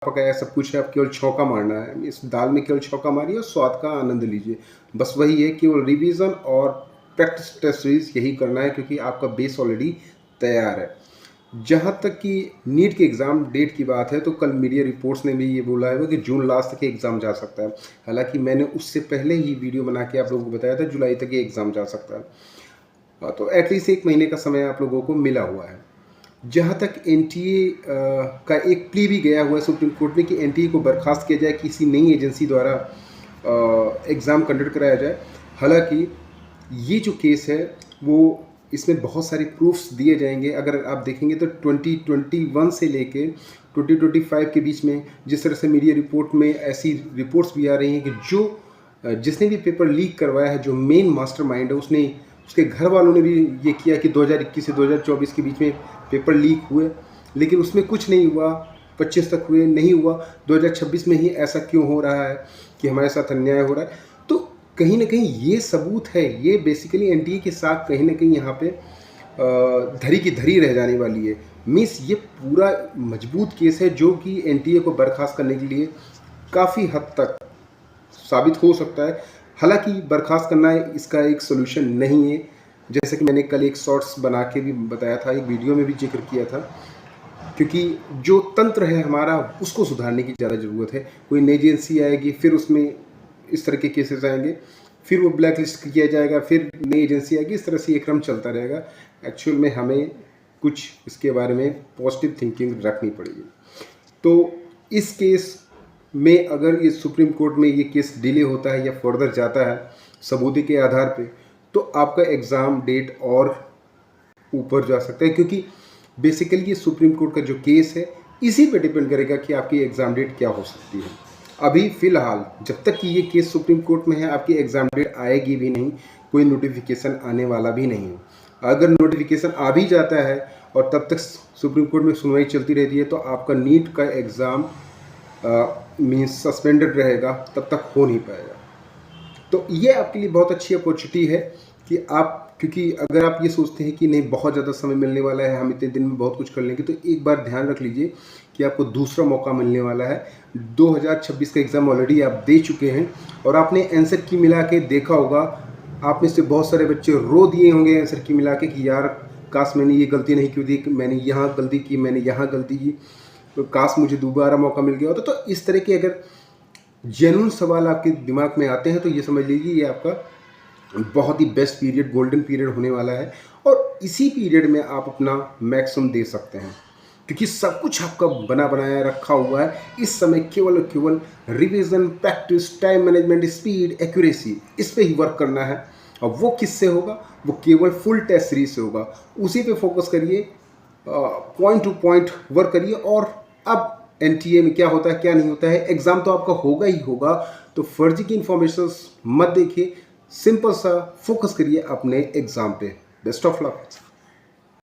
पकाया सब कुछ है, अब केवल छौंका मारना है। इस दाल में केवल छौंका मारिए और स्वाद का आनंद लीजिए। बस वही है, केवल रिवीजन और प्रैक्टिस टेस्ट सीरीज यही करना है, क्योंकि आपका बेस ऑलरेडी तैयार है। जहाँ तक कि नीट के एग्ज़ाम डेट की बात है, तो कल मीडिया रिपोर्ट्स ने भी ये बोला है कि जून लास्ट तक एग्ज़ाम जा सकता है। हालांकि मैंने उससे पहले ही वीडियो बना के आप लोगों को बताया था जुलाई तक ये एग्ज़ाम जा सकता है। तो एटलीस्ट 1 महीने का समय आप लोगों को मिला हुआ है। जहाँ तक एनटीए का एक प्ली भी गया हुआ है सुप्रीम कोर्ट में कि एनटीए को बर्खास्त किया जाए, किसी नई एजेंसी द्वारा एग्ज़ाम कंडक्ट कराया जाए। हालांकि ये जो केस है वो इसमें बहुत सारे प्रूफ्स दिए जाएंगे। अगर आप देखेंगे तो 2021 से लेके 2025 के बीच में जिस तरह से मीडिया रिपोर्ट में ऐसी रिपोर्ट्स भी आ रही हैं कि जो जिसने भी पेपर लीक करवाया है, जो मेन मास्टरमाइंड है, उसके घर वालों ने भी ये किया कि 2021 से 2024 के बीच में पेपर लीक हुए, लेकिन उसमें कुछ नहीं हुआ। 25 तक हुए, नहीं हुआ। 2026 में ही ऐसा क्यों हो रहा है कि हमारे साथ अन्याय हो रहा है? तो कहीं ना कहीं ये सबूत है, ये बेसिकली एनटीए के साथ कहीं ना कहीं यहाँ पे धरी की धरी रह जाने वाली है। मीन्स ये पूरा मजबूत केस है जो कि एनटीए को बर्खास्त करने के लिए काफ़ी हद तक साबित हो सकता है। हालांकि बर्खास्त करना इसका एक सोल्यूशन नहीं है, जैसे कि मैंने कल एक शॉर्ट्स बना के भी बताया था, एक वीडियो में भी जिक्र किया था, क्योंकि जो तंत्र है हमारा उसको सुधारने की ज़्यादा ज़रूरत है। कोई नई एजेंसी आएगी, फिर उसमें इस तरह के केसेस आएंगे, फिर वो ब्लैक लिस्ट किया जाएगा, फिर नई एजेंसी आएगी, इस तरह से ये क्रम चलता रहेगा। एक्चुअल में हमें कुछ इसके बारे में पॉजिटिव थिंकिंग रखनी पड़ेगी। तो इस केस में अगर ये सुप्रीम कोर्ट में ये केस डिले होता है या फर्दर जाता है सबूती के आधार पे, तो आपका एग्ज़ाम डेट और ऊपर जा सकता है, क्योंकि बेसिकली ये सुप्रीम कोर्ट का जो केस है इसी पे डिपेंड करेगा कि आपकी एग्ज़ाम डेट क्या हो सकती है। अभी फ़िलहाल जब तक कि ये केस सुप्रीम कोर्ट में है, आपकी एग्ज़ाम डेट आएगी भी नहीं, कोई नोटिफिकेशन आने वाला भी नहीं है। अगर नोटिफिकेशन आ भी जाता है और तब तक सुप्रीम कोर्ट में सुनवाई चलती रहती है, तो आपका नीट का एग्ज़ाम मीन्स सस्पेंडेड रहेगा, तब तक हो नहीं पाएगा। तो ये आपके लिए बहुत अच्छी अपॉर्चुनिटी है कि आप, क्योंकि अगर आप ये सोचते हैं कि नहीं बहुत ज़्यादा समय मिलने वाला है, हम इतने दिन में बहुत कुछ कर लेंगे, तो एक बार ध्यान रख लीजिए कि आपको दूसरा मौका मिलने वाला है। 2026 का एग्ज़ाम ऑलरेडी आप दे चुके हैं और आपने आंसर की मिला के देखा होगा। आप में से बहुत सारे बच्चे रो दिए होंगे आंसर की मिला के कि यार काश मैंने ये गलती नहीं की थी, मैंने यहाँ गलती की, मैंने यहाँ गलती की, तो काश मुझे दोबारा मौका मिल गया होता। तो इस तरह के अगर जेन्युइन सवाल आपके दिमाग में आते हैं तो ये समझ लीजिए ये आपका बहुत ही बेस्ट पीरियड, गोल्डन पीरियड होने वाला है, और इसी पीरियड में आप अपना मैक्सिमम दे सकते हैं, क्योंकि सब कुछ आपका बना बनाया रखा हुआ है। इस समय केवल और केवल revision, practice, time management, speed, accuracy, इस पे ही वर्क करना है। और वो किससे होगा? वो केवल फुल टेस्ट सीरीज से होगा। उसी पे फोकस करिए, पॉइंट टू पॉइंट वर्क करिए। और अब एनटीए में क्या होता है क्या नहीं होता है, एग्ज़ाम तो आपका होगा ही होगा, तो फर्जी की इंफॉर्मेशन मत देखिए, सिंपल सा फोकस करिए अपने एग्ज़ाम पे। Best of luck.